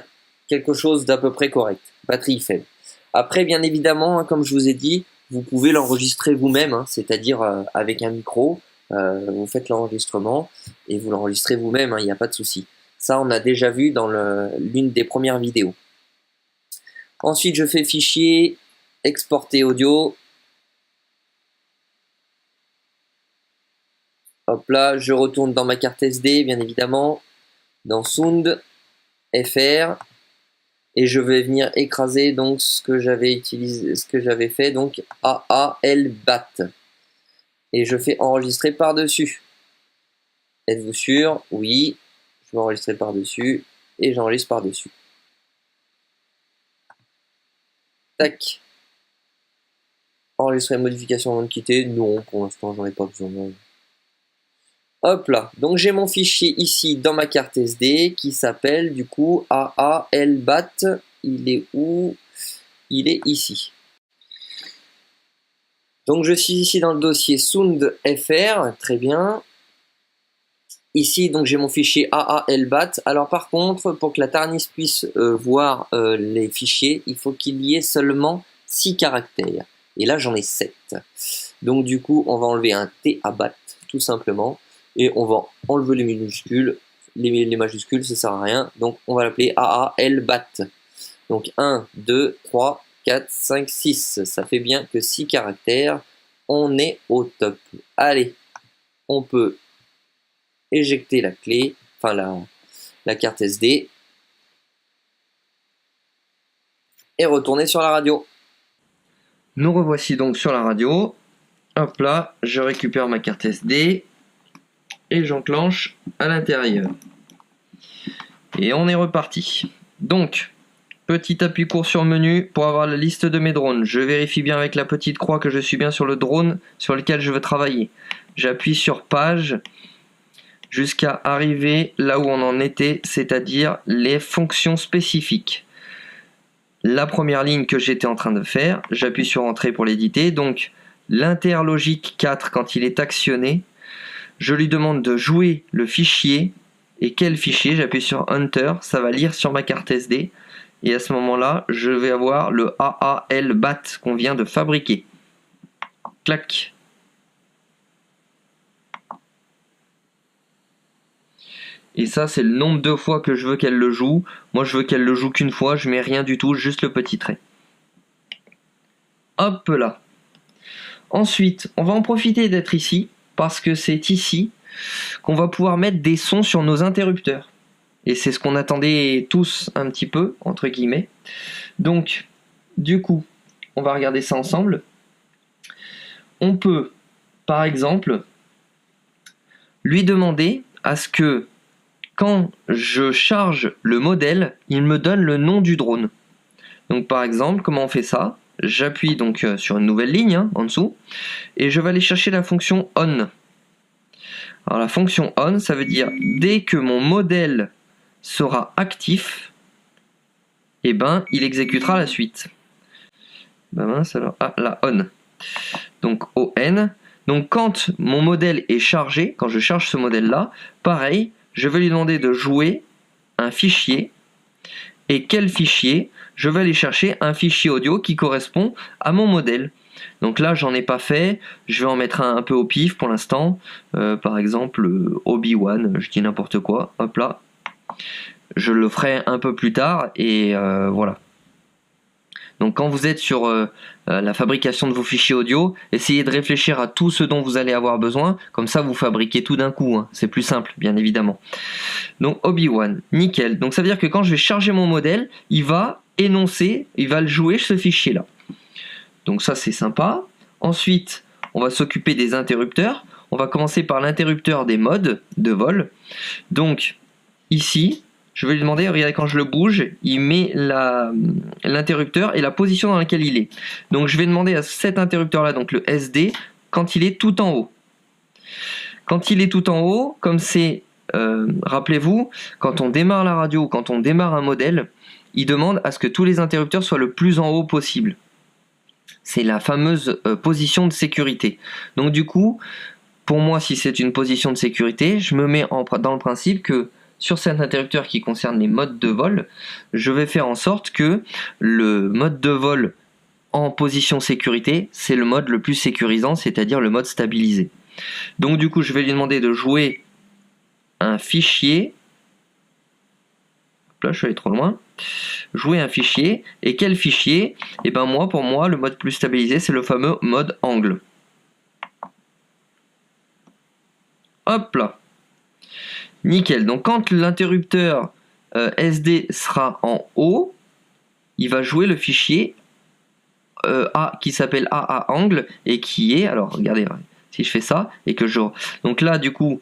C: quelque chose d'à peu près correct. Batterie faible. Après, bien évidemment, hein, comme je vous ai dit, vous pouvez l'enregistrer vous-même, hein, c'est-à-dire avec un micro. Vous faites l'enregistrement et vous l'enregistrez vous-même, il n'y a pas de souci. Ça, on a déjà vu dans l'une des premières vidéos. Ensuite, je fais fichier, exporter audio. Hop là, je retourne dans ma carte SD, bien évidemment, dans Sound, FR, et je vais venir écraser donc ce que j'avais fait, donc AAL BAT. Et je fais enregistrer par-dessus. Êtes-vous sûr? Oui. Je vais enregistrer par-dessus. Et j'enregistre par-dessus. Tac. Enregistrer modification avant de quitter. Non, pour l'instant, j'en ai pas besoin. Hop là. Donc j'ai mon fichier ici dans ma carte SD qui s'appelle du coup AALBAT. Il est où? Il est ici. Donc je suis ici dans le dossier sound.fr. Très bien. Ici, donc j'ai mon fichier AALBAT. Alors par contre, pour que la TARNIS puisse voir les fichiers, il faut qu'il y ait seulement 6 caractères. Et là, j'en ai 7. Donc du coup, on va enlever un T à BAT, tout simplement. Et on va enlever les minuscules. Les majuscules, ça sert à rien. Donc on va l'appeler AALBAT. Donc 1, 2, 3, 4, 5, 6. Ça fait bien que 6 caractères. On est au top. Allez, on peut éjecter la clé, enfin la carte SD, et retourner sur la radio.
A: Nous revoici donc sur la radio. Hop là, je récupère ma carte SD et j'enclenche à l'intérieur. Et on est reparti. Donc, petit appui court sur le menu pour avoir la liste de mes drones. Je vérifie bien avec la petite croix que je suis bien sur le drone sur lequel je veux travailler. J'appuie sur page jusqu'à arriver là où on en était, c'est-à-dire les fonctions spécifiques. La première ligne que j'étais en train de faire, j'appuie sur Entrée pour l'éditer. Donc l'interlogique 4, quand il est actionné, je lui demande de jouer le fichier. Et quel fichier? J'appuie sur Enter, ça va lire sur ma carte SD. Et à ce moment-là, je vais avoir le AALBAT qu'on vient de fabriquer. Clac. Et ça, c'est le nombre de fois que je veux qu'elle le joue. Moi, je veux qu'elle le joue qu'une fois. Je mets rien du tout, juste le petit trait. Hop là. Ensuite, on va en profiter d'être ici, parce que c'est ici qu'on va pouvoir mettre des sons sur nos interrupteurs. Et c'est ce qu'on attendait tous un petit peu, entre guillemets. Donc, du coup, on va regarder ça ensemble. On peut, par exemple, lui demander à ce que, quand je charge le modèle, il me donne le nom du drone. Donc par exemple, comment on fait ça? J'appuie donc sur une nouvelle ligne en dessous et je vais aller chercher la fonction on. Alors la fonction on, ça veut dire dès que mon modèle sera actif, eh ben il exécutera la suite. Ben mince alors, la on. Donc on. Donc quand mon modèle est chargé, quand je charge ce modèle là, pareil, je vais lui demander de jouer un fichier. Et quel fichier? Je vais aller chercher un fichier audio qui correspond à mon modèle. Donc là, j'en ai pas fait. Je vais en mettre un peu au pif pour l'instant. Par exemple, Obi-Wan, je dis n'importe quoi. Hop là. Je le ferai un peu plus tard. Et voilà. Donc quand vous êtes sur la fabrication de vos fichiers audio, essayez de réfléchir à tout ce dont vous allez avoir besoin. Comme ça, vous fabriquez tout d'un coup. C'est plus simple, bien évidemment. Donc Obi-Wan, nickel. Donc ça veut dire que quand je vais charger mon modèle, il va énoncer, il va le jouer ce fichier-là. Donc ça, c'est sympa. Ensuite, on va s'occuper des interrupteurs. On va commencer par l'interrupteur des modes de vol. Donc ici, je vais lui demander, regardez, quand je le bouge, il met l'interrupteur et la position dans laquelle il est. Donc je vais demander à cet interrupteur-là, donc le SD, quand il est tout en haut. Quand il est tout en haut, comme c'est, rappelez-vous, quand on démarre la radio, quand on démarre un modèle, il demande à ce que tous les interrupteurs soient le plus en haut possible. C'est la fameuse position de sécurité. Donc du coup, pour moi, si c'est une position de sécurité, je me mets dans le principe que sur cet interrupteur qui concerne les modes de vol, je vais faire en sorte que le mode de vol en position sécurité, c'est le mode le plus sécurisant, c'est-à-dire le mode stabilisé. Donc du coup, je vais lui demander de jouer un fichier. Là, je suis allé trop loin. Jouer un fichier. Et quel fichier? Et ben moi, pour moi, le mode plus stabilisé, c'est le fameux mode angle. Hop là. Nickel. Donc quand l'interrupteur SD sera en haut, il va jouer le fichier qui s'appelle AA angle et qui est, alors regardez, si je fais ça et que je... Donc là du coup,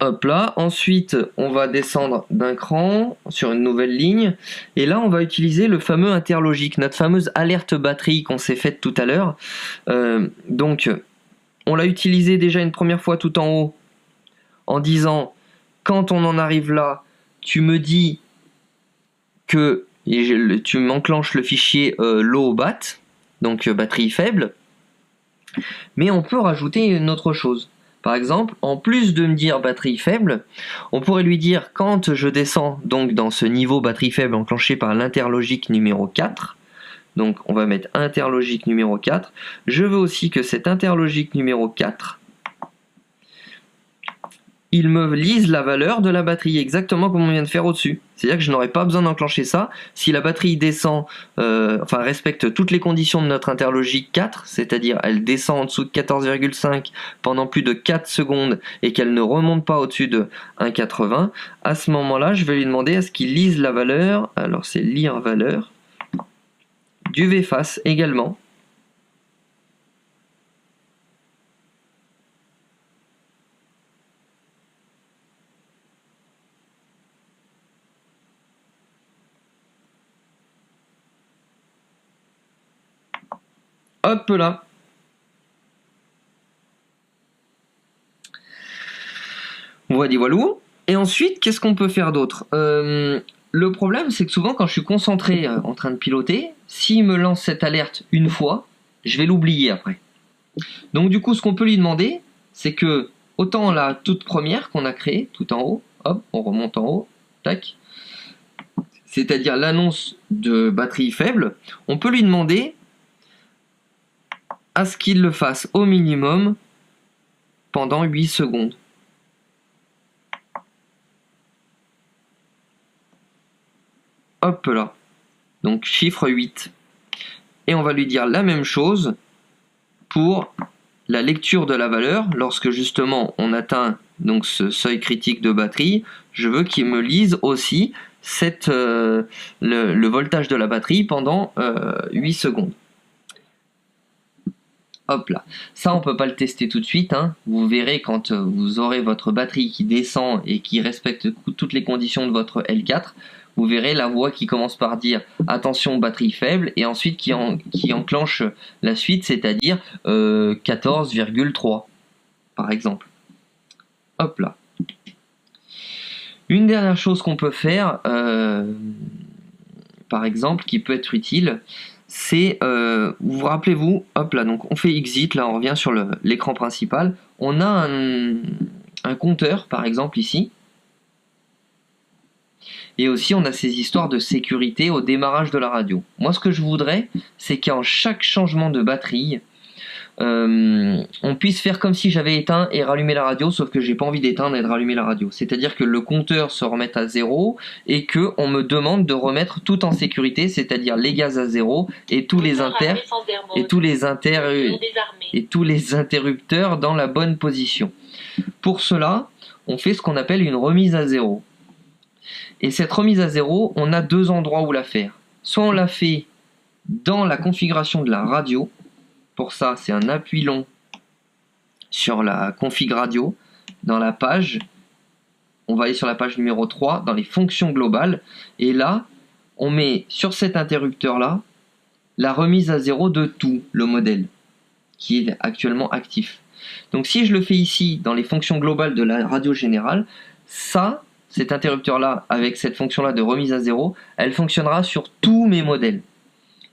A: Hop là, ensuite on va descendre d'un cran sur une nouvelle ligne et là on va utiliser le fameux interlogique, notre fameuse alerte batterie qu'on s'est faite tout à l'heure. Donc on l'a utilisé déjà une première fois tout en haut en disant quand on en arrive là, tu me dis que tu m'enclenches le fichier low bat, donc batterie faible, mais on peut rajouter une autre chose. Par exemple, en plus de me dire batterie faible, on pourrait lui dire quand je descends donc dans ce niveau batterie faible enclenché par l'interlogique numéro 4, donc on va mettre interlogique numéro 4, je veux aussi que cet interlogique numéro 4, il me lise la valeur de la batterie, exactement comme on vient de faire au-dessus. C'est-à-dire que je n'aurais pas besoin d'enclencher ça. Si la batterie descend, respecte toutes les conditions de notre interlogique 4, c'est-à-dire elle descend en dessous de 14,5 pendant plus de 4 secondes et qu'elle ne remonte pas au-dessus de 1,80, à ce moment-là, je vais lui demander à ce qu'il lise la valeur, alors c'est lire valeur, du VFAS également. Hop là. Voilà, voilou. Et ensuite, qu'est-ce qu'on peut faire d'autre? Le problème, c'est que souvent, quand je suis concentré en train de piloter, s'il me lance cette alerte une fois, je vais l'oublier après. Donc du coup, ce qu'on peut lui demander, c'est que, autant la toute première qu'on a créée, tout en haut, hop, on remonte en haut, tac, c'est-à-dire l'annonce de batterie faible, on peut lui demander à ce qu'il le fasse au minimum pendant 8 secondes. Hop là. Donc chiffre 8. Et on va lui dire la même chose pour la lecture de la valeur. Lorsque justement on atteint donc ce seuil critique de batterie, je veux qu'il me lise aussi le voltage de la batterie pendant 8 secondes. Hop là, ça on peut pas le tester tout de suite, hein. Vous verrez quand vous aurez votre batterie qui descend et qui respecte toutes les conditions de votre L4, vous verrez la voix qui commence par dire attention batterie faible et ensuite qui enclenche la suite, c'est-à-dire 14,3 par exemple. Hop là. Une dernière chose qu'on peut faire, par exemple, qui peut être utile, c'est, vous vous rappelez-vous, hop là, donc on fait exit, là on revient sur l'écran principal, on a un compteur par exemple ici, et aussi on a ces histoires de sécurité au démarrage de la radio. Moi ce que je voudrais, c'est qu'en chaque changement de batterie, on puisse faire comme si j'avais éteint et rallumé la radio, sauf que j'ai pas envie d'éteindre et de rallumer la radio. C'est-à-dire que le compteur se remette à 0 et que on me demande de remettre tout en sécurité, c'est-à-dire les gaz à 0 et tous les interrupteurs dans la bonne position. Pour cela, on fait ce qu'on appelle une remise à 0. Et cette remise à 0, on a deux endroits où la faire. Soit on la fait dans la configuration de la radio. Pour ça, c'est un appui long sur la config radio. Dans la page, on va aller sur la page numéro 3, dans les fonctions globales. Et là, on met sur cet interrupteur-là la remise à 0 de tout le modèle qui est actuellement actif. Donc si je le fais ici, dans les fonctions globales de la radio générale, cet interrupteur-là, avec cette fonction-là de remise à 0, elle fonctionnera sur tous mes modèles.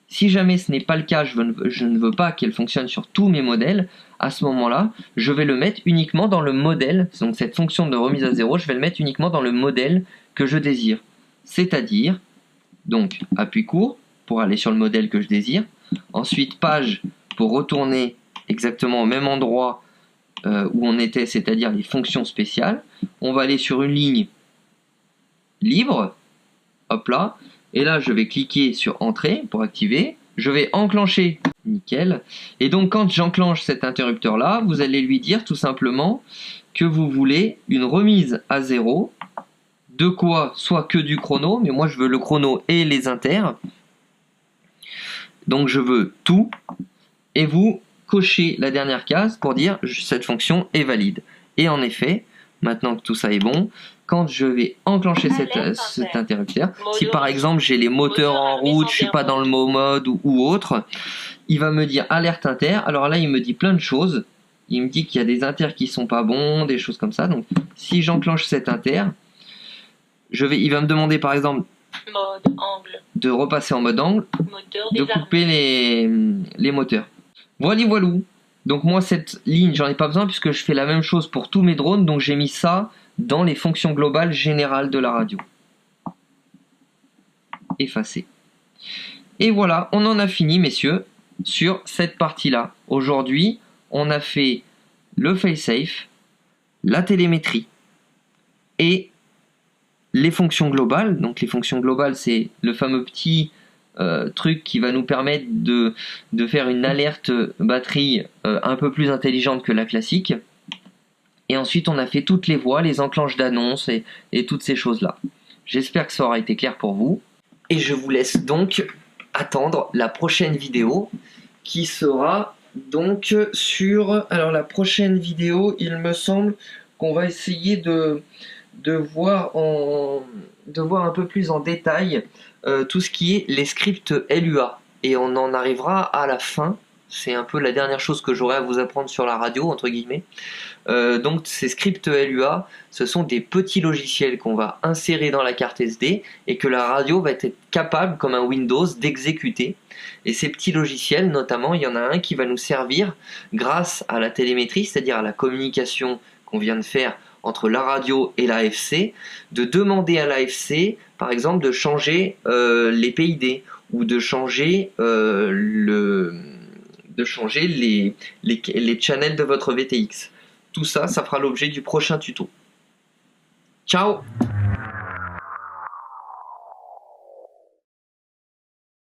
A: Si jamais ce n'est pas le cas, je ne veux pas qu'elle fonctionne sur tous mes modèles, à ce moment-là, je vais le mettre uniquement dans le modèle, donc cette fonction de remise à 0, je vais le mettre uniquement dans le modèle que je désire. C'est-à-dire, donc, appui court pour aller sur le modèle que je désire, ensuite page pour retourner exactement au même endroit où on était, c'est-à-dire les fonctions spéciales. On va aller sur une ligne libre, hop là, et là je vais cliquer sur entrée pour activer, je vais enclencher, nickel, et donc quand j'enclenche cet interrupteur là, vous allez lui dire tout simplement que vous voulez une remise à 0, de quoi, soit que du chrono, mais moi je veux le chrono et les inters, donc je veux tout, et vous cochez la dernière case pour dire cette fonction est valide. Et en effet, maintenant que tout ça est bon, quand je vais enclencher cet interrupteur, si par exemple j'ai les moteurs en route, je suis pas dans le mode ou autre, il va me dire alerte inter. Alors là, il me dit plein de choses. Il me dit qu'il y a des inters qui sont pas bons, des choses comme ça. Donc si j'enclenche cet inter, il va me demander par exemple
D: Mode angle.
A: de repasser en mode angle,
D: Moteur
A: de
D: désarmé.
A: couper les moteurs. Voilou. Donc moi cette ligne j'en ai pas besoin puisque je fais la même chose pour tous mes drones, donc j'ai mis ça dans les fonctions globales générales de la radio. Effacer. Et voilà, on en a fini messieurs sur cette partie-là. Aujourd'hui, on a fait le fail-safe, la télémétrie et les fonctions globales. Donc les fonctions globales, c'est le fameux petit truc qui va nous permettre de faire une alerte batterie un peu plus intelligente que la classique. Et ensuite, on a fait toutes les voies, les enclenches d'annonces et toutes ces choses-là. J'espère que ça aura été clair pour vous. Et je vous laisse donc attendre la prochaine vidéo qui sera donc sur... Alors la prochaine vidéo, il me semble qu'on va essayer de voir un peu plus en détail tout ce qui est les scripts LUA. Et on en arrivera à la fin. C'est un peu la dernière chose que j'aurai à vous apprendre sur la radio, entre guillemets. Donc ces scripts LUA, ce sont des petits logiciels qu'on va insérer dans la carte SD et que la radio va être capable, comme un Windows, d'exécuter. Et ces petits logiciels, notamment, il y en a un qui va nous servir grâce à la télémétrie, c'est-à-dire à la communication qu'on vient de faire entre la radio et l'AFC, de demander à l'AFC, par exemple, de changer les PID ou de changer les channels de votre VTX. Tout ça, ça fera l'objet du prochain tuto. Ciao!